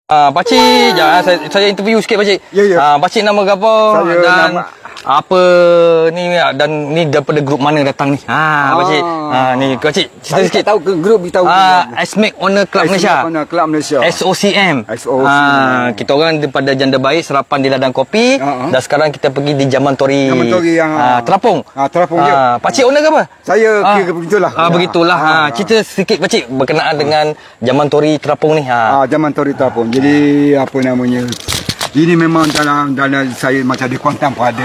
Pakcik, saya interview sikit pakcik. Pakcik nama apa? Saya dan nama apa ni, dan ni daripada grup mana datang ni? Pakcik. Ni pakcik cerita sikit. Tahu ke grup kita tahu. SMAC Owner Club Malaysia. Club Malaysia. SOCM. Kita orang daripada Janda Baik Serapan di Ladang Kopi. Dan sekarang kita pergi di Jaman Tori. Jaman Tori yang Terapung. Terapung je. Pakcik owner ke apa? Saya kira begitulah. Begitulah. Cerita sikit pakcik berkenaan dengan Jaman Tori Terapung ni. Jaman Tori Terapung. Jadi apa namanya? Ini memang dalam saya macam ada konten pun ada.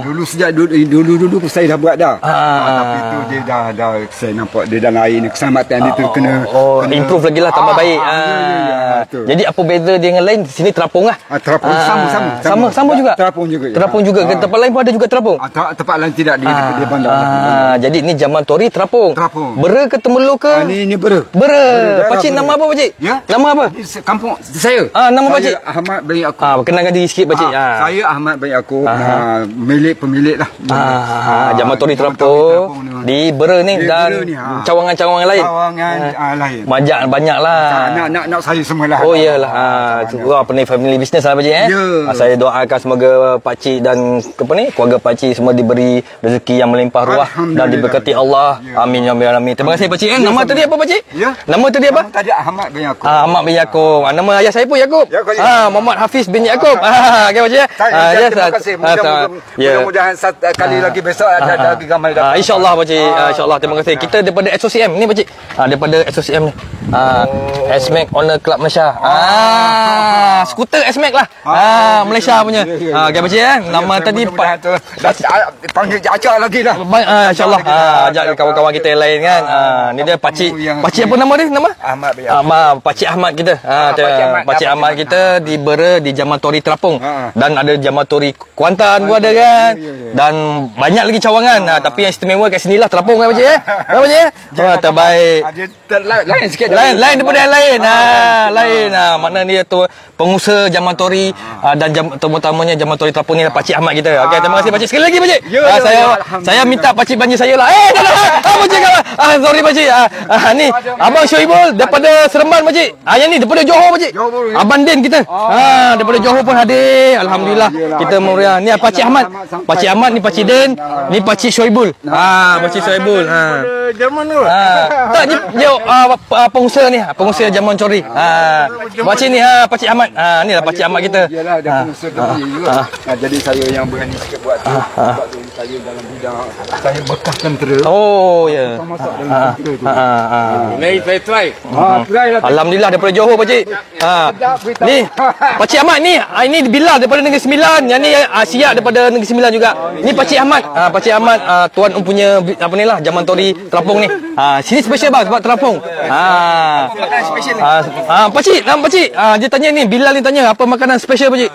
Dulu sejak dulu saya dah buat dah. Tapi tu dia dah saya nampak dia dah lain keselamatan dia tu kena improve lagi lah, tambah baik. Jadi apa beza dia dengan lain? Sini terapung lah. Terapung sama juga. Terapung juga. Terapung juga. Tempat lain pun ada juga terapung. Tempat lain tidak di bandar. Jadi ni Jaman Tori terapung. Bera ke Temerloh ke? Ni Bera. Pakcik nama apa pakcik? Nama apa? Kampung saya. Nama pakcik? Ahmad bin Yaakob. Kenalkan diri sikit pakcik. Saya Ahmad bin Yaakob. Pemilik lah. Jaman Tori terapung di Bera ni dan cawangan-cawangan lain. Lain. Banyak lah. Nak saya semua lah. Oh iyalah. Apa ni, family business lah pakcik Saya doakan semoga pakcik dan keluarga pakcik semua diberi rezeki yang melimpah ruah dan diberkati Allah. Amin ya rabbal alamin. Terima kasih pakcik. Nama tadi apa pakcik? Nama tadi apa? Nama tadi Ahmad bin Yaakob. Ahmad bin Yaakob. Nama ayah saya pun Yaakob. Muhammad Hafiz bin Yaakob. Okey pakcik. Terima kasih. Mudah-mudahan kali lagi besok ada lagi gambar datang. InsyaAllah pakcik. InsyaAllah. Terima kasih. Kita daripada SOCM ni pakcik. Daripada SOCM ni. SMAC Owner Club Malaysia. Skuter SMAC lah. Malaysia punya. Okey pakcik Nama tadi panggil acak lagi dah. InsyaAllah. Ajak kawan-kawan kita yang lain kan. Ni dia pakcik. Pakcik apa nama dia? Nama? Ahmad bin Yaakob. Pakcik Ahmad kita. Pakcik Ahmad kita di Bera di Jaman Tori Terapung. Dan ada Jaman Tori Kuantan pun ada kan. Dan banyak lagi cawangan. Tapi yang istimewa kat sinilah Terapung kan pakcik pakcik terbaik. Lain sikit. Lain daripada yang lain. Lain. Makna dia tu pengusaha Jaman Tori dan terutamanya Jaman Tori Terapung ni pakcik Ahmad kita. Okey, terima kasih pakcik. Sekali lagi pakcik. Saya minta pakcik bantu saya lah. Pakcik. Sorry pakcik. Ni Abang Syoibul daripada Seremban pakcik. Yang ni daripada Johor pakcik. Abang Din kita. Daripada Johor pun hadir. Alhamdulillah. Kita meriah. Ni pakcik Ahmad. Pakcik Ahmad ni pakcik Din. Ni pakcik Syoibul. Pakcik Syoibul. Zaman tu. Tak dia pengusaha ni, pengusaha Jaman Tori. Pakcik ni pakcik Ahmad. Ni lah pakcik Ahmad kita. Yalah ada pengusaha juga. Jadi saya yang berani sikit buat tu. Sebab tu saya dalam bidang saya bekas tentera. Oh ya. Masak dalam tentera tu. Mari saya try. Try lah. Alhamdulillah daripada Johor pakcik. Ni pakcik Ahmad ni ini Bilal daripada Negeri Sembilan. Yang ni Siak daripada Negeri Sembilan juga. Ni pakcik Ahmad. Pakcik Ahmad tuan punya apa ni lah Jaman Tori Terapung ni. Sini special bang sebab terapung. Pakcik, nama pakcik. Dia tanya ni, Bilal ni tanya apa makanan special pakcik?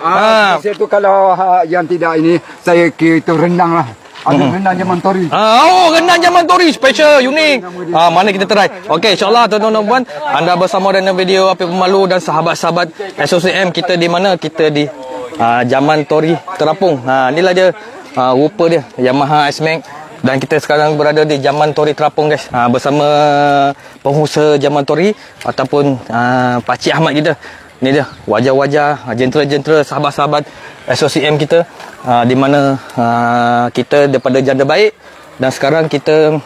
Saya tu kalau yang tidak ini saya kira itu rendang lah. Ada rendang Jaman Tori. Rendang Jaman Tori special, unik. Mana kita try. Okey, insya-Allah tuan-tuan dan puan, anda bersama dengan video Apik Pemalu dan sahabat-sahabat SOCM kita di mana? Kita di Jaman Tori Terapung. Inilah dia rupa dia Yamaha SMAC. Dan kita sekarang berada di Jaman Tori Terapung guys. Bersama pengusaha Jaman Tori ataupun pakcik Ahmad kita. Ni dia wajah-wajah jentera-jentera sahabat-sahabat SOCM kita. Di mana kita daripada Janda Baik. Dan sekarang kita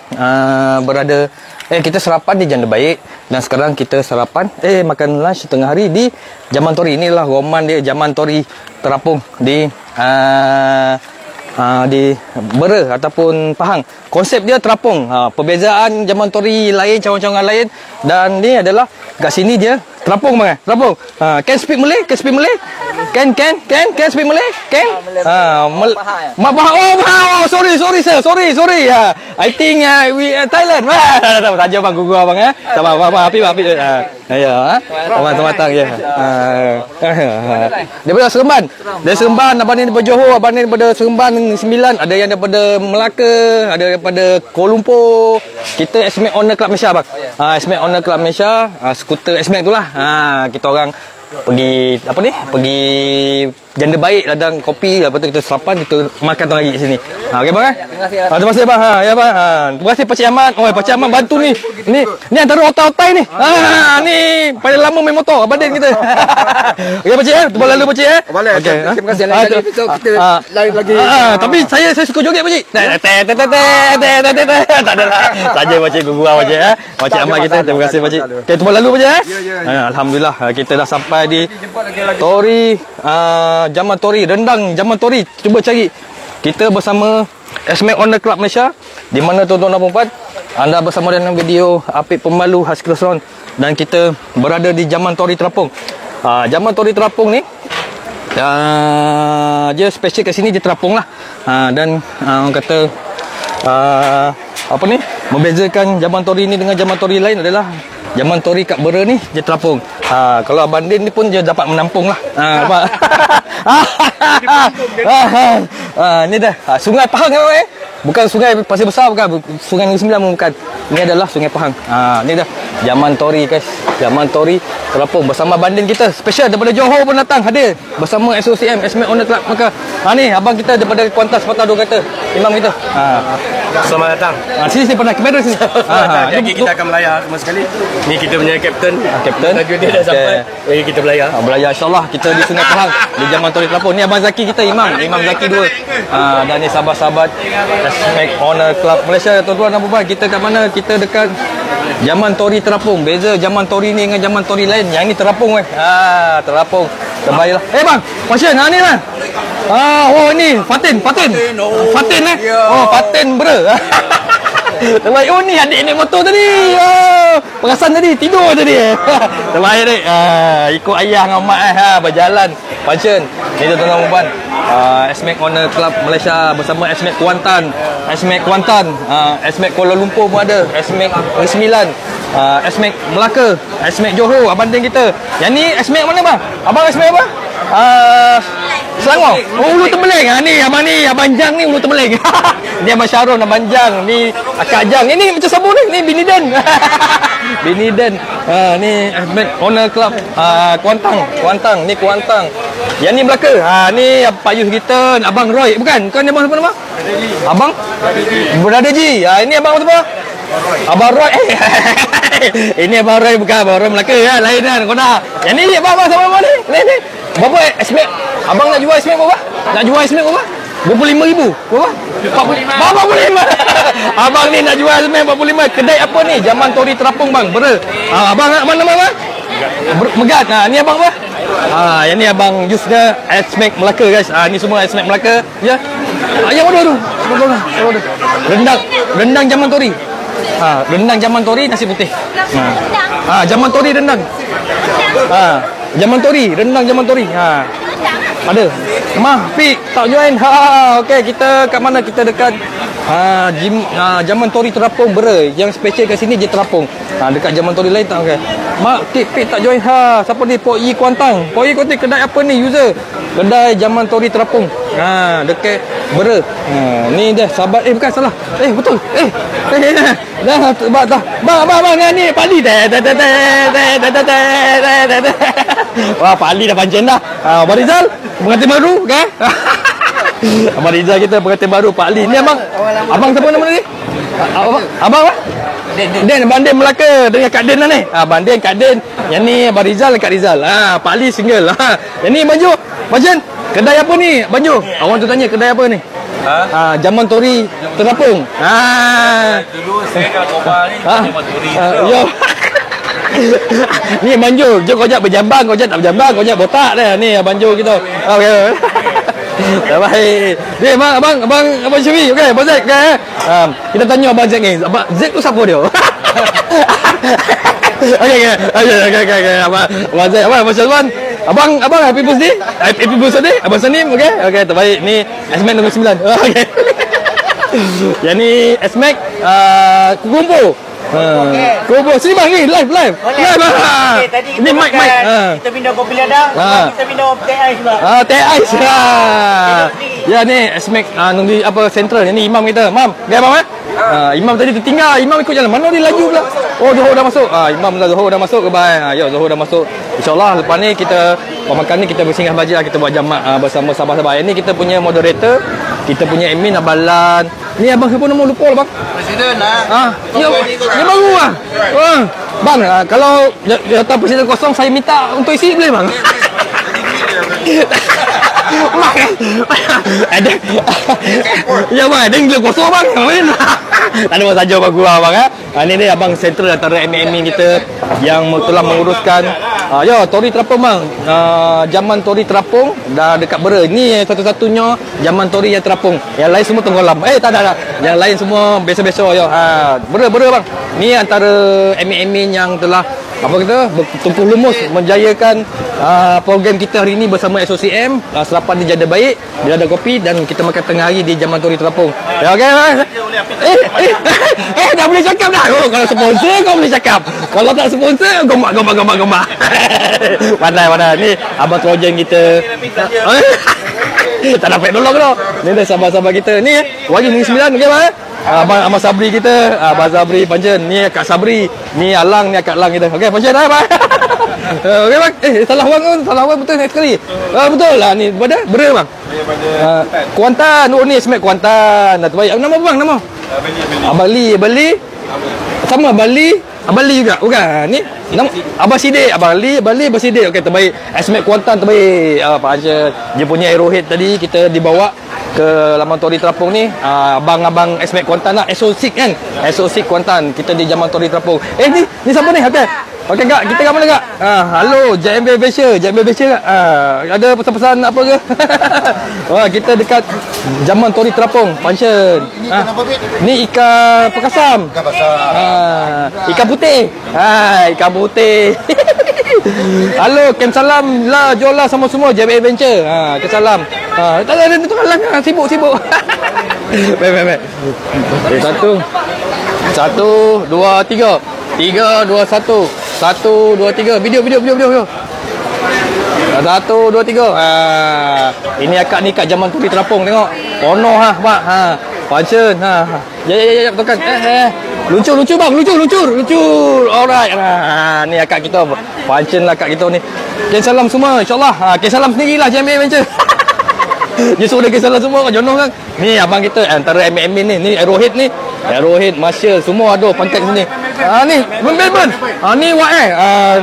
berada kita sarapan di Janda Baik. Dan sekarang kita sarapan makan lunch tengah hari di Jaman Tori. Inilah roman dia Jaman Tori Terapung di Bera ataupun Pahang. Konsep dia terapung. Perbezaan Jaman Tori lain, cawangan-cawangan lain. Dan ni adalah kat sini dia terapung bang. Terapung. Can speak Malay? Can speak Malay? Can speak Malay? Can? Mak Pahang. Oh, sorry sir. Sorry. I think we Thailand. Saja bang gugu abang Sabar Apik. Ya. Teman-teman ya. Daripada Seremban. Dari Seremban, abang ni daripada Johor, abang ni daripada Seremban 9, ada yang daripada Melaka, ada daripada Kuala Lumpur. Kita SMAC Owner Club Malaysia bang. SMAC Owner Club Malaysia, skuter SMAC tu lah. Kita orang pergi pergi Janda Baik Ladang Kopi, lepas tu kita sarapan, kita makan tengah hari kat sini. Okey bang terima kasih bang. Ya bang. Terima kasih Pakcik Ahmad. Pakcik Ahmad bantu ni. Ni antara otai-otai ni. Ni pada lama main motor abang Din kita. Okey pakcik terima lalu pakcik Boleh. Okey. Terima kasih. Lain kali besok kita lain lagi. Tapi saya suka joget pakcik. Tak ada lah. Saja pakcik gurau pakcik Pakcik Ahmad kita. Terima kasih pakcik. Okey terima lalu pakcik Alhamdulillah kita dah sampai di Tori Jaman Tori, rendang Jaman Tori. Cuba cari. Kita bersama SMAC Owner Club Malaysia. Di mana tuan-tuan dan puan, anda bersama dalam video Apik Pemalu Hasil Restaurant dan kita berada di Jaman Tori Terapung. Jaman Tori Terapung ni dia special kat sini, dia terapung lah. Dan orang kata apa ni, membezakan Jaman Tori ni dengan Jaman Tori lain adalah Jaman Tori kat Bera ni dia terapung. Kalau Abang Din ni pun dia dapat menampung lah. Ni dah Sungai Pahang bukan Sungai Pasir Besar, bukan Sungai Negeri Sembilan pun bukan. Ni adalah Sungai Pahang. Ni dah Jaman Tori guys. Jaman Tori terapung bersama banding kita special daripada Johor pun datang hadir bersama SOCM SMAC Owner Club. Maka ni abang kita daripada Kuantas Patah Dua kata imam kita. Selamat datang. Sini pernah kamera sini. Jadi kita akan melayar semua sekali. Ni kita punya kapten. Tajuk dia dah sampai. Jadi kita belayar. Belayar insyaAllah kita di Sungai Pahang di Jaman Tori Terapung. Ni abang Zaki kita imam Zaki 2. Dan ni sahabat-sahabat SMAC Owner Club Malaysia. Tuan-tuan dan puan, kita kat mana? Kita dekat Jaman Tori Terapung. Beza Jaman Tori ni dengan Jaman Tori lain. Yang ni terapung terapung. Terbaiklah. Bang, Pasien ni lah. Oh ni Fatin. Fatin Oh Fatin Bera. Terbaik. Oh ni adik naik motor tadi. Perasan tadi tidur tadi. Terbaik adik. Ikut ayah dengan mak berjalan function. Ni tuan-tuan dan puan, SMAC Owner Club Malaysia bersama SMAC Kuantan, SMAC Kuala Lumpur pun ada, SMAC Negeri Sembilan, SMAC Melaka, SMAC Johor, abang Din kita. Yang ni SMAC mana bang? Abang SMAC apa? Selangor. Ulu Tembeleng. Ni abang Jang ni Ulu Tembeleng. Ni abang Syarul, abang Jang, ni Akak Jang. Ini macam sabun ni Biniden. Biniden. Ni SMAC Owner Club Kuantang. Ni Kuantang. Yang ni Melaka. Ni Pak Yus kita, abang Roy. Bukan ni abang siapa nama? Abang Brother G. Ini abang apa? Abang Roy. Ini abang Roy, bukan abang Roy Melaka lain kan. Kau dah. Yang ni abang sama abang ni. Ni. Berapa SMAC? Abang nak jual SMAC berapa? Nak jual SMAC berapa? 25,000. Berapa? 45. Abang ni nak jual SMAC 45. Kedai apa ni? Jaman Tori Terapung bang. Bera. Abang nak mana bang? Megat. Ni abang apa? Yang ni abang Jusnya SMAC Melaka guys. Ni semua SMAC Melaka. Ya. Yang mana tu? Rendang Jaman Tori. Rendang Jaman Tori nasi putih. Jaman Tori rendang. Jaman Tori, rendang Jaman Tori. Ada. Pik tak join. Okey, kita kat mana? Kita dekat Jaman Tori Terapung Bera. Yang special kat sini je terapung. Dekat Jaman Tori lain tak okey. Pik tak join. Siapa ni? Pok Yi Kuantang. Pok Yi Kuantang kedai apa ni user? Kedai Jaman Tori Terapung. Dekat Bera. Ni dia sahabat bukan salah. Betul. Dah sebab dah. Bang ni Pak Ali. Wah, Pak Ali dah pancen dah. Abang Rizal pengantin baru kan? Abang Rizal kita pengantin baru Pak Ali. Ni abang siapa nama ni? Abang apa? Den, Abang Den Melaka dengan Kak Den lah ni. Abang Den, Kak Den. Yang ni Abang Rizal, Kak Rizal. Pak Ali single. Yang ni Banjo. Bajen, kedai apa ni? Banjo. Awak tu tanya kedai apa ni? Jaman Tori Terapung. Dulu saya kalau Kobar ni Jaman Tori. Yo. Ni Banjo, jom kau jap berjambang, kau jap tak berjambang, kau jap botak dah. Ni Banjo kita. Okey. Baik. Ni abang Syuri. Okey, Abang Zack. Okey. Kita tanya Abang Zack ni. Abang Zack tu siapa dia? Okey. Abang Zack, Abang Syazwan. Abang happy birthday? Happy birthday? Abang Sanim, okey? Okey, terbaik. Ni SMAC Negeri Sembilan. Okey. Yang ni SMAC Kumpul. Kumpul sini bang ni live. Live. Tadi ni mic. Kita pindah kopi ladang, kita pindah teh ais pula. Teh ais. Ya ni SMAC Negeri apa Central. Yang ni imam kita. Mam, dia mam imam tadi tertinggal. Imam ikut jalan. Mana dia laju pula? Oh, Johor dah masuk. Imam Johor dah masuk ke bye. Ya, Johor dah masuk. InsyaAllah lepas ni kita pemakan ni kita bersinggah bajet kita buat jamak bersama sahabat-sahabat. Yang ni kita punya moderator, kita punya admin Abalan. Ni abang siapa nama lupa lah bang? Presiden Dia baru Bang, kalau jawatan presiden kosong saya minta untuk isi boleh bang? Ada. Ya bang, ada yang kosong bang. Tak ada masalah bang gua bang ni dia abang sentral antara MME kita yang telah menguruskan Tori Terapung bang. Zaman Tori Terapung dah dekat Bera. Ni satu-satunya zaman Tori yang terapung. Yang lain semua tenggelam. Tak ada. Yang lain semua biasa-biasa Bera bang. Ni antara MME yang telah bertumpuh lumus menjayakan program kita hari ini bersama SOCM. Sarapan di Janda Baik, dia ada kopi dan kita makan tengah hari di Zaman Tori Terapung. Okey bang. Dah boleh cakap dah. Kalau sponsor kau boleh cakap. Kalau tak sponsor gombak. Pandai. Ni abang trojan kita. Tak dapat tolong dah. Ni dah sahabat-sahabat kita. Ni Wahyu Negeri Sembilan. Okey bang. Abang Sabri kita, Abang Sabri Pancen, ni Kak Sabri, ni Alang, ni Kak Lang kita. Okey, Pancen dah bang. Okey bang. Salah orang betul next sekali. Betul lah ni Bera bang. Kuantan, ni Smack Kuantan. Dah terbaik. Nama apa bang? Nama? Bali. Sama Bali juga. Bukan. Ni nama Abang Sidik, Bali, Abang Sidik. Okey, terbaik. Smack Kuantan terbaik. Pancen. Dia punya Aerohead tadi kita dibawa ke Laman Tori Terapung ni. Abang-abang Smack Kuantan lah, SO6 kan, SO6 Kuantan. Kita di Zaman Tori Terapung. Ni siapa ni? Okey kak, kita kat mana kak? Halo, JMB Malaysia kak. Ada pesan-pesan apa ke? Kita dekat Zaman Tori Terapung, Pancen. Ni ikan perkasam. Ikan putih. Ikan putih. Halo, kem salam lah, jual lah sama semua JB Adventure. Kem salam. Tak ada tu halang, sibuk. Baik. Satu, dua, tiga. 3, 2, 1. 1, 2, 3. Video. 1, 2, 3. Ini akak ni kat Zaman Tori Terapung, tengok. Pono pak. Pancen. Ya, betul kan? Luncur bang, luncur. Alright. Ni akak kita. Pancen lah akak kita ni. Ken salam semua, insyaAllah. Ken salam sendirilah JMA Adventure. Dia suruh dia ken salam semua kan, jono kan. Ni abang kita antara MME ni Aerohead ni. Aerohead, Marshall, semua ada kontak sini. Ni Melbourne. Ni Wak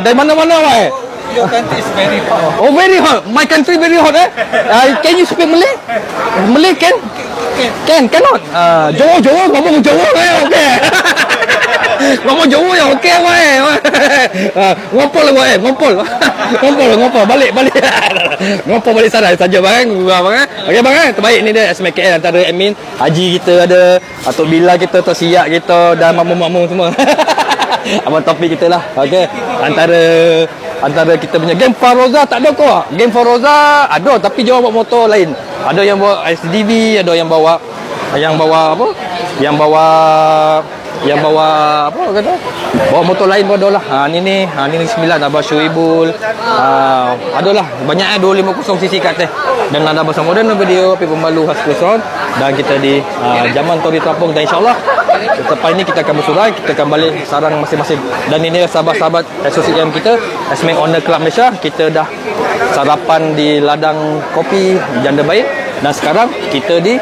dari mana-mana Wak Your country is very hot. Oh, very hot. My country very hot Can you speak Malay? Malay can? Cannot. Jawa ngomong Jawa okey. Ngomong Jawa yang okey ngompol balik ngompol balik sana saja bang. Okey bang terbaik ni dia SMKL antara admin Haji kita ada, Atuk Bila kita, Tok Siak kita dan makmum semua. Abang topik kita lah. Okey, antara kita punya game Faroza tak ada kau. Game Faroza ada tapi dia bawa motor lain. Ada yang bawa SDV, ada yang bawa apa? Yang bawa apa kata? Bawa motor lain pun ada lah. Ni 9 Abah Syuibul. Adalah banyak 250cc kat atas. Dan ada bersama dan video api pembalu khas Kuson dan kita di Zaman Tori Terapung dan insya-Allah selepas ini kita akan bersurai, kita akan balik sarang masing-masing. Dan ini sahabat-sahabat SOCM kita, Smack Owner Club Malaysia. Kita dah sarapan di ladang kopi Janda Baik dan sekarang kita di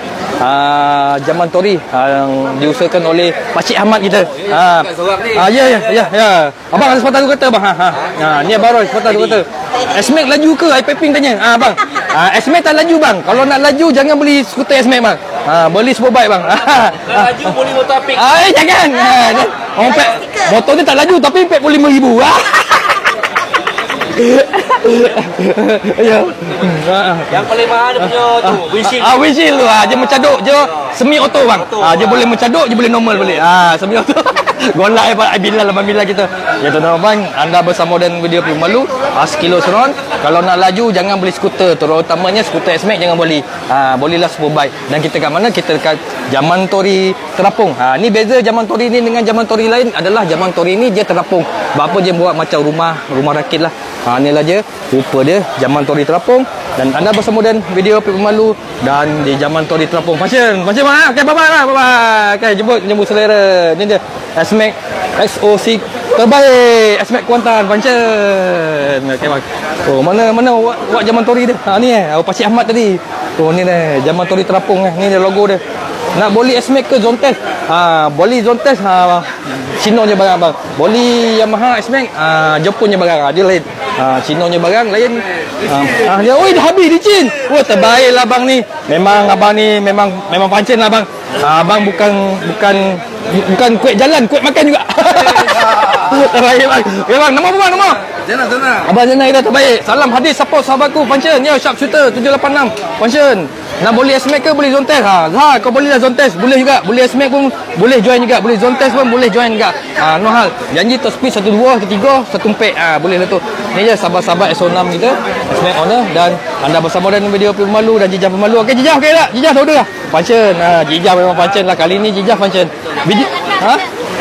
Zaman Tori yang diusahakan oleh Pakcik Ahmad kita. Ya. Abang ada sepatah kata bang. Ni baru sepatah kata. Smack laju ke? Piping tanya. Bang. Smack tak laju bang. Kalau nak laju jangan beli skuter Smack bang. Beli Superbike bang. Laju boleh motor apik. Jangan. Motor ni tak laju tapi 45,000. Ya. Yang paling mahal dia punya tu, windshield. Windshield tu. Dia mencaduk je semi auto bang. Dia boleh mencaduk, dia boleh normal boleh. Semi auto. Golak Bilal kita. Ya tuan-tuan bang, anda bersama dan video Malu sekilo seron. Kalau nak laju jangan beli skuter, terutamanya skuter Smack jangan beli. Bolehlah Superbike. Dan kita kat mana? Kita dekat Zaman Tori Terapung. Ni beza Zaman Tori ni dengan Zaman Tori lain adalah Zaman Tori ni dia terapung. Apa dia buat macam rumah rakit lah. Inilah je rupa dia Zaman Tori Terapung dan anda bersama dan video Malu dan di Zaman Tori Terapung. Pancen okey bye. Okey jemput selera. Ni dia Smack SOC terbaik, Smack Kuantan Pancen. Okey bang. Mana buat Zaman Tori dia. Ni Pakcik Ahmad tadi. Ni dia Zaman Tori Terapung ni dia logo dia. Nak boli Smack ke Zontes? Boli Zontes Sino je barang bang. Boli Yamaha Smack Jepun je barang. Dia lain. Cinonya barang lain. Dia oi dah habis licin. Wah terbaik lah abang ni. Memang abang ni memang pancen lah abang. Abang bukan kuat jalan, kuat makan juga. Terbaik bang. Okay bang, nama apa bang nama? Zana. Abang Zana kita terbaik. Salam hadis support sahabatku pancen. Ya sharpshooter 786 pancen. Nak boleh S-Max ke boleh zone test? Kau boleh lah zone test. Boleh juga. Boleh S-Max pun boleh join juga. Boleh zone test pun boleh join juga. No hal. Janji top speed 1 2 3 1 4. Boleh lah tu. Ni je sahabat-sahabat S06 kita. S-Max owner dan anda bersama dengan video pemalu dan Jijah pemalu. Okey Jijah okey tak? Jijah tahu dah. Pancen. Jijah memang pancen lah. Kali ni Jijah pancen. Video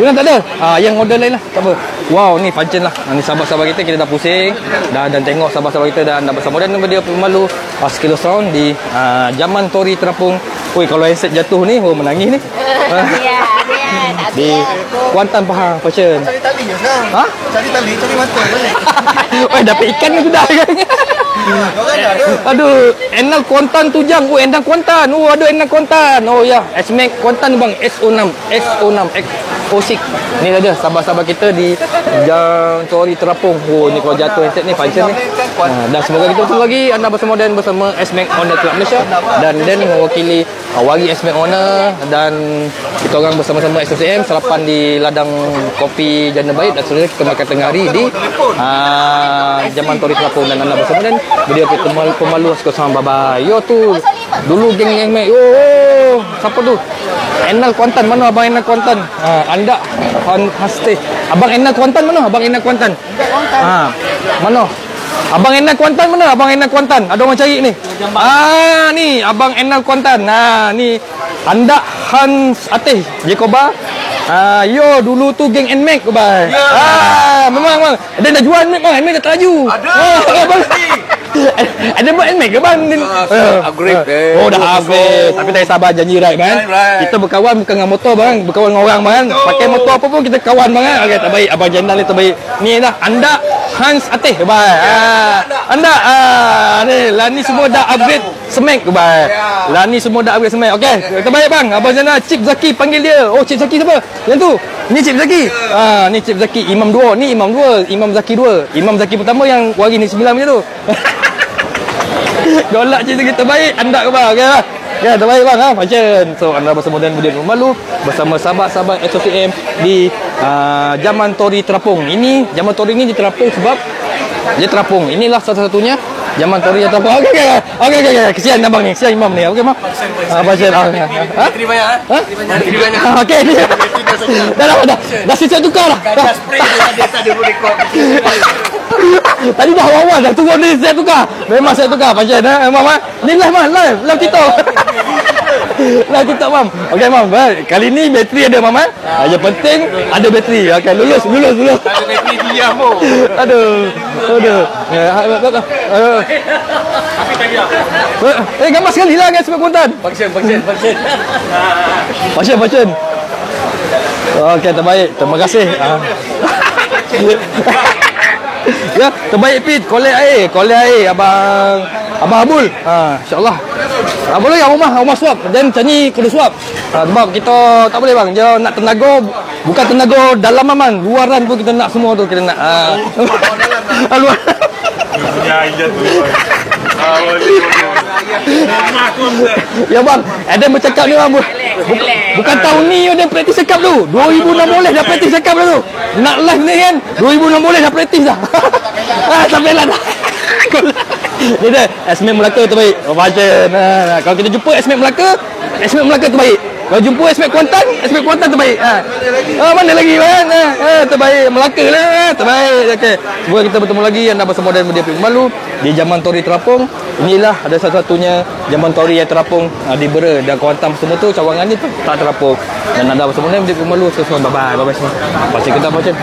Yang tak ada. Yang order lain lah. Tak apa. Wow, ni pancen lah. Ni sahabat-sahabat kita dah pusing dan tengok sahabat-sahabat kita dan anda bersama dengan video pemalu Skilo Sound di Zaman Tori Terapung. Oi, kalau headset jatuh ni, menangis ni. Di Kuantan Pahang, pancen. Cari tali je sekarang. Cari tali, cari mata balik. Oi, dapat ikan ke sudah kan? Aduh, Enal Kuantan tu jang. Oh, Enal Kuantan. Oh, ada Enal Kuantan. Oh ya, S-Max Kuantan bang, S06 X06. Ni saja sahabat-sahabat kita di Jam Tori Terapung. Oh, ni kalau jatuh headset ni pancen ni. Dan semoga kita bertemu lagi anda bersama Dan bersama S-Max Owner Club Malaysia dan Dan mewakili Wari S-Max Owner dan kita orang bersama-sama SOCM sarapan di ladang kopi Jana Baik dan seterusnya kita makan tengah hari di Zaman Tori Terapung dan anda bersama Dan video pemalu sama bye-bye. Yo tu dulu geng Mac. Oh, siapa tu? Enal Kuantan mana abang Enal Kuantan? Anda Haste. Abang Enal Kuantan mana? Abang Enal Kuantan. Mana? Abang Enal Kuantan mana? Abang Enal Kuantan. Ada orang cari ni. Ni abang Enal Kuantan. Ni Anda Hans Ateh Jacoba. Yo dulu tu geng Nmax bye. Memang. Dia dah jual Nmax bang. Nmax dah terlaju. Ada buat Nmax ke bang? Upgrade. Oh dah upgrade. Tapi tak sabar janji right bang. Kita berkawan bukan dengan motor bang, berkawan dengan orang bang. Pakai motor apa pun kita kawan bang. Okey terbaik abang Jendal ni terbaik. Ni dah Anda Hans Ateh bye. Anda ni lah ni semua dah upgrade Smack bye. Lah ni semua dah upgrade Smack. Okey terbaik bang. Abang Jendal Cip Zaki panggil dia. Oh Cip Zaki siapa? Yang tu. Ni Cip Zaki. Ni Cip Zaki Imam 2. Ni Imam 2, Imam Zaki 2. Imam Zaki pertama yang wari ni 9 macam tu. Golak cerita kita terbaik. Anda ke bang? Okey lah. Ya terbaik bang. Macam so anda bersama dengan video pemalu bersama sahabat-sahabat SOCM di Zaman Tori Terapung. Ini Zaman Tori ni di Terapung sebab dia terapung. Inilah satu-satunya Zaman Tori yang terapung. Okey. Kesian abang ni. Kesian Imam ni. Okey mak. Macam Terima banyak. Terima banyak. Okey. Dah siap tukar dah. Dah spray dia tak ada boleh rekod. Tadi dah awal dah turun ni saya tukar. Memang saya tukar pancen mam. Ni live TikTok. Live TikTok mam. Okey mam. Kali ni bateri ada mam. Yang penting ada bateri. Okey lulus. Ada bateri diam pun. Aduh. Tapi tak dia. Gambar sekali lah guys sebab Kuantan. Function. Pancen. Okey terbaik. Terima kasih. Ya, terbaik Pit. Kolek air abang Abul. Insya-Allah. Boleh ya rumah suap dan macam ni kena suap. Sebab kita tak boleh bang. Dia nak tenaga bukan tenaga dalam aman, luaran pun kita nak semua tu kita nak. Luar. Ya tu. Ya bang, ada bercakap ni bang. Bukan tahun ni dia praktis cakap tu. 2016 dah praktis cakap dah tu. Nak live ni kan 2016 dah praktis dah. Sampailah dah. Ni dah S-Max Melaka terbaik. Macam kalau kita jumpa S-Max Melaka terbaik. Kalau jumpa S-Max Kuantan terbaik. Mana lagi kan? Terbaik Melaka lah. Terbaik. Okey. Semoga kita bertemu lagi anda bersama dengan media pemalu di Zaman Tori Terapung. Inilah ada satu-satunya Zaman Tori yang terapung di Bera dan Kuantan semua tu cawangan ni tu tak terapung. Dan anda bersama dengan media pemalu semua bye-bye semua. Pasal kita macam